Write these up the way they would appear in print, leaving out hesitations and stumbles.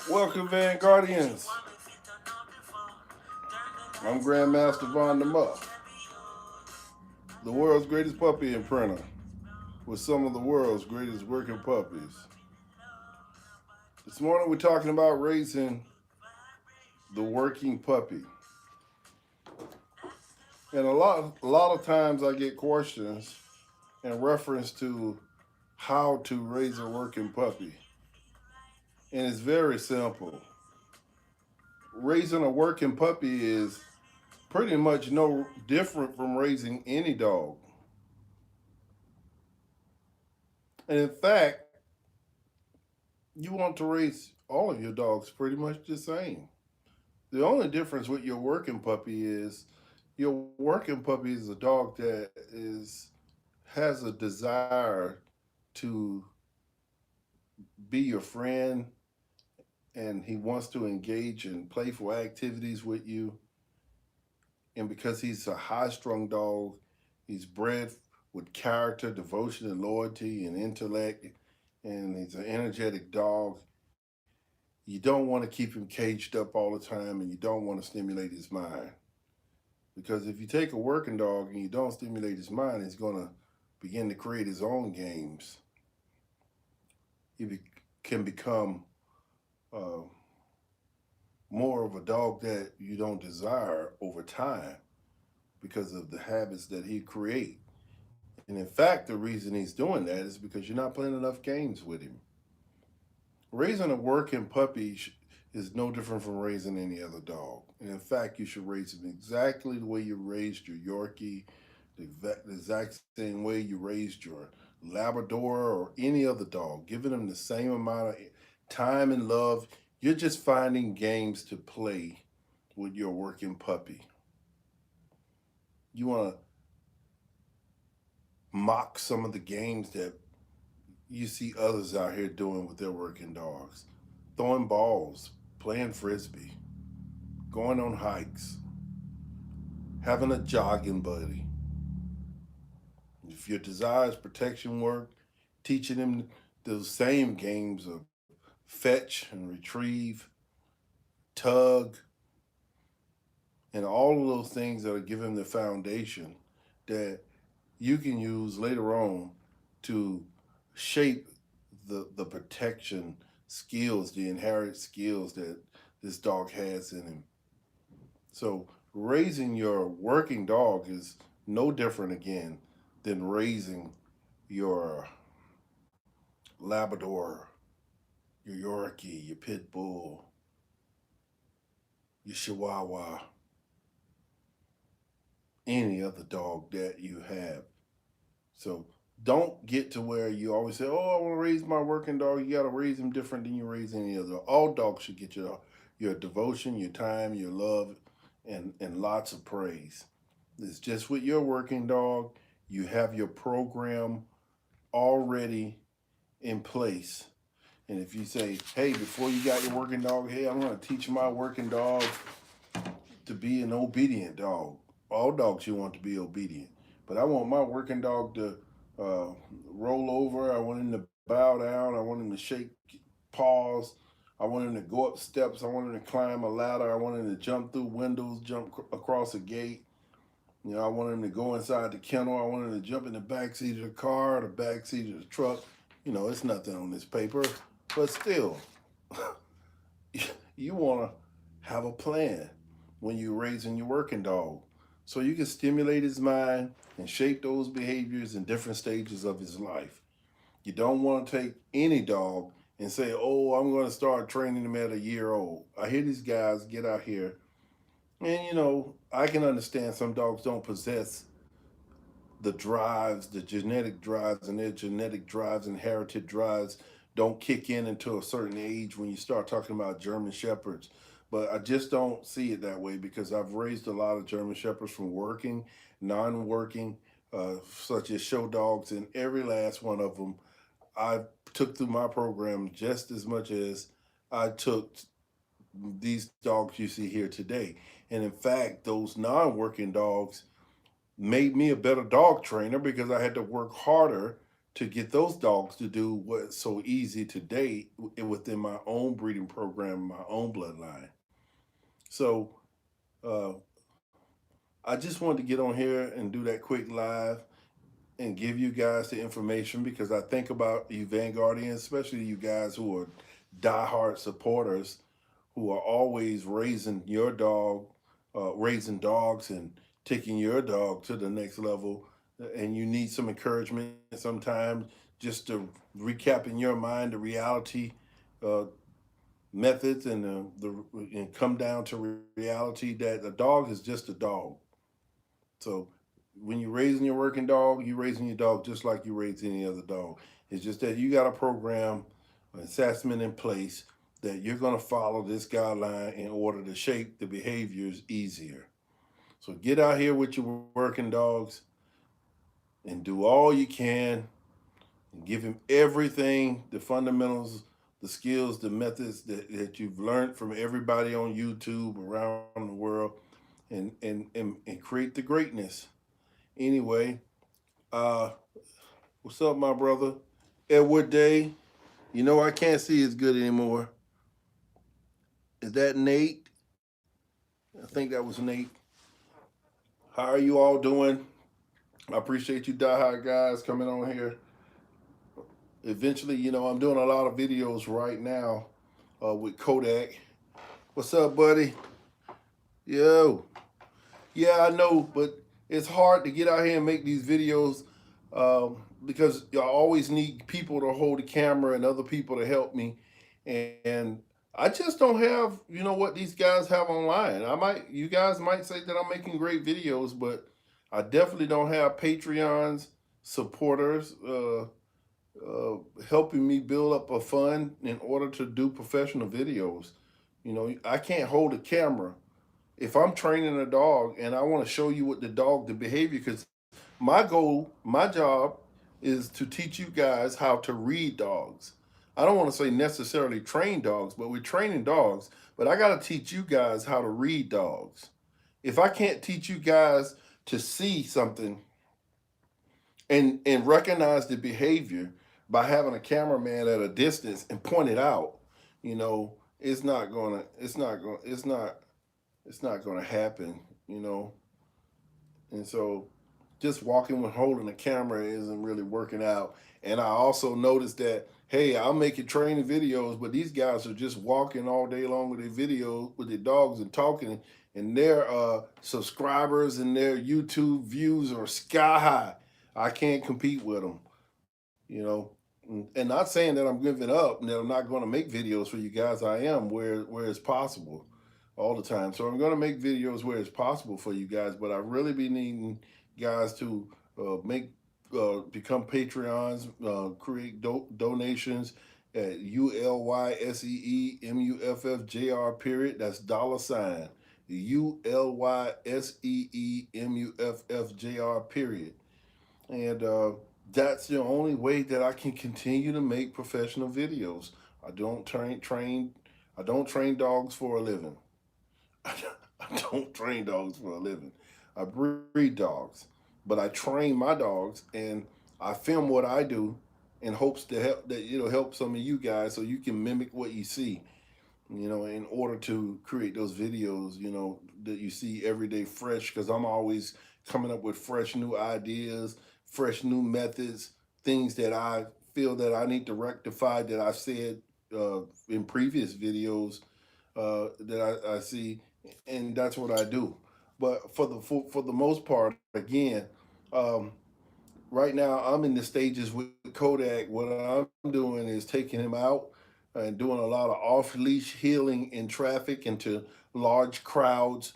Welcome, Van Guardians. I'm Grandmaster Von the Muff, the world's greatest puppy imprinter, with some of the world's greatest working puppies. This morning we're talking about raising the working puppy. And a lot of times I get questions in reference to how to raise a working puppy. And it's very simple. Raising a working puppy is pretty much no different from raising any dog. And in fact, you want to raise all of your dogs pretty much the same. The only difference with your working puppy is your working puppy is a dog that is has a desire to be your friend, and he wants to engage in playful activities with you. And because he's a high strung dog, he's bred with character, devotion, and loyalty and intellect, and he's an energetic dog. You don't want to keep him caged up all the time, and you don't want to stimulate his mind. Because if you take a working dog and you don't stimulate his mind, he's going to begin to create his own games. Can become uh, more of a dog that you don't desire over time because of the habits that he create. And in fact, the reason he's doing that is because you're not playing enough games with him. Raising a working puppy is no different from raising any other dog. And in fact, you should raise him exactly the way you raised your Yorkie, the exact same way you raised your Labrador or any other dog, giving them the same amount of time and love. You're just finding games to play with your working puppy. You want to mock some of the games that you see others out here doing with their working dogs, throwing balls, playing frisbee, going on hikes, having a jogging buddy. If your desire is protection work, teaching them those same games of fetch and retrieve, tug, and all of those things that are giving the foundation that you can use later on to shape the protection skills, the inherent skills that this dog has in him. So raising your working dog is no different again than raising your Labrador, your Yorkie, your Pit Bull, your Chihuahua, any other dog that you have. So don't get to where you always say, "Oh, I want to raise my working dog." You got to raise him different than you raise any other. All dogs should get your devotion, your time, your love, and lots of praise. It's just with your working dog, you have your program already in place. And if you say, "Hey, before you got your working dog, hey, I'm going to teach my working dog to be an obedient dog." All dogs you want to be obedient, but I want my working dog to uh, roll over. I want him to bow down. I want him to shake paws. I want him to go up steps. I want him to climb a ladder. I want him to jump through windows, jump across a gate. I want him to go inside the kennel. I want him to jump in the back seat of the car, the back seat of the truck. It's nothing on this paper, but still, you want to have a plan when you're raising your working dog so you can stimulate his mind and shape those behaviors in different stages of his life. You don't want to take any dog and say, "Oh, I'm going to start training him at a year old." I hear these guys get out here, and I can understand some dogs don't possess the drives, the genetic drives, and their genetic drives, inherited drives, don't kick in until a certain age when you start talking about German Shepherds. But I just don't see it that way because I've raised a lot of German Shepherds from working, non working, such as show dogs, and every last one of them I took through my program just as much as I took these dogs you see here today. And in fact, those non working dogs made me a better dog trainer because I had to work harder to get those dogs to do what's so easy today within my own breeding program, my own bloodline. So uh, I just wanted to get on here and do that quick live and give you guys the information because I think about you Vanguardians, especially you guys who are diehard supporters who are always raising dogs and taking your dog to the next level. And you need some encouragement sometimes just to recap in your mind the reality uh, methods and come down to reality that a dog is just a dog. So when you're raising your working dog, you're raising your dog just like you raise any other dog. It's just that you got a program, an assessment in place that you're going to follow this guideline in order to shape the behaviors easier. So get out here with your working dogs and do all you can and give him everything, the fundamentals, the skills, the methods that you've learned from everybody on YouTube around the world and create the greatness. Anyway, uh, what's up, my brother? Edward Day. You know I can't see as good anymore. Is that Nate? I think that was Nate. How are you all doing? I appreciate you diehard guys coming on here. Eventually, I'm doing a lot of videos right now with Kodak. What's up, buddy? Yo. Yeah, I know, but it's hard to get out here and make these videos because I always need people to hold the camera and other people to help me. And I just don't have, what these guys have online. You guys might say that I'm making great videos, but I definitely don't have Patreons, supporters, helping me build up a fund in order to do professional videos. I can't hold a camera if I'm training a dog and I want to show you what the behavior, because my goal, my job is to teach you guys how to read dogs. I don't want to say necessarily train dogs, but we're training dogs, but I got to teach you guys how to read dogs. If I can't teach you guys to see something and recognize the behavior by having a cameraman at a distance and point it out, it's not gonna happen, you know. And so just walking with holding a camera isn't really working out. And I also noticed that, hey, I'm making training videos, but these guys are just walking all day long with their videos with their dogs and talking, and their subscribers and their YouTube views are sky high. I can't compete with them, you know. And not saying that I'm giving up and that I'm not going to make videos for you guys. I am where it's possible all the time. So I'm going to make videos where it's possible for you guys, but I really be needing guys to make become Patreons, create donations at ULYSEEMUFFJR period. That's $ ULYSEEMUFFJR period. And that's the only way that I can continue to make professional videos. I don't I don't train dogs for a living. I don't train dogs for a living. I breed dogs, but I train my dogs and I film what I do in hopes to help that help some of you guys so you can mimic what you see. In order to create those videos, that you see every day fresh, because I'm always coming up with fresh new ideas, fresh new methods, things that I feel that I need to rectify that I've said in previous videos that I see, and that's what I do. But for the most part, again, um, right now I'm in the stages with Kodak. What I'm doing is taking him out and doing a lot of off leash healing in traffic into large crowds,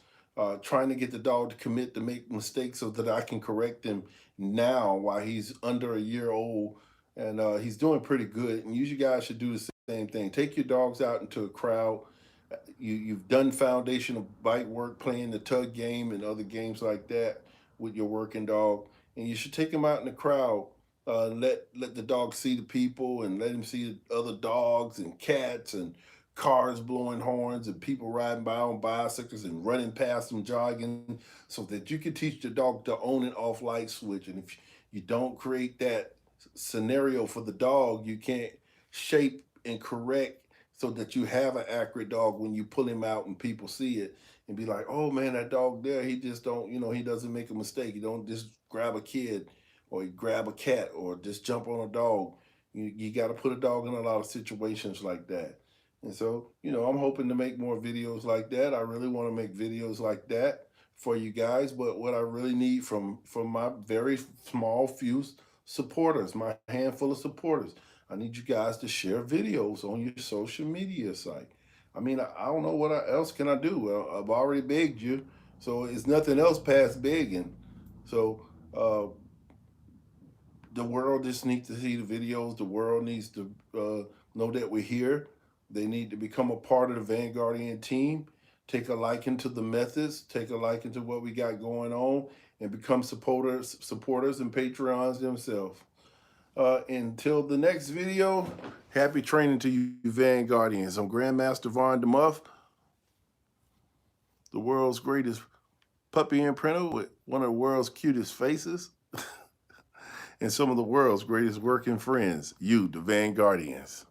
trying to get the dog to commit to make mistakes so that I can correct him now while he's under a year old. And he's doing pretty good. And you guys should do the same thing. Take your dogs out into a crowd. You've done foundational bite work, playing the tug game and other games like that with your working dog, and you should take him out in the crowd. Let the dog see the people and let him see other dogs and cats and cars blowing horns and people riding by on bicycles and running past them jogging, so that you can teach the dog to own an off light switch. And if you don't create that scenario for the dog, you can't shape and correct so that you have an accurate dog when you pull him out and people see it and be like, oh man, that dog there, he just don't, he doesn't make a mistake. He don't just grab a kid or he grab a cat or just jump on a dog. You got to put a dog in a lot of situations like that. And so, I'm hoping to make more videos like that. I really want to make videos like that for you guys. But what I really need from my very small few supporters, my handful of supporters, I need you guys to share videos on your social media site. I mean, I don't know what else can I do. Well, I've already begged you, so it's nothing else past begging. So uh, the world just needs to see the videos. The world needs to know that we're here. They need to become a part of the Vanguardian team. Take a liking to the methods. Take a liking to what we got going on, and become supporters, and Patreons themselves. Until the next video, happy training to you, Vanguardians. I'm Grandmaster Vaughn DeMuff, the world's greatest puppy imprinter with one of the world's cutest faces and some of the world's greatest working friends, you, the Vanguardians.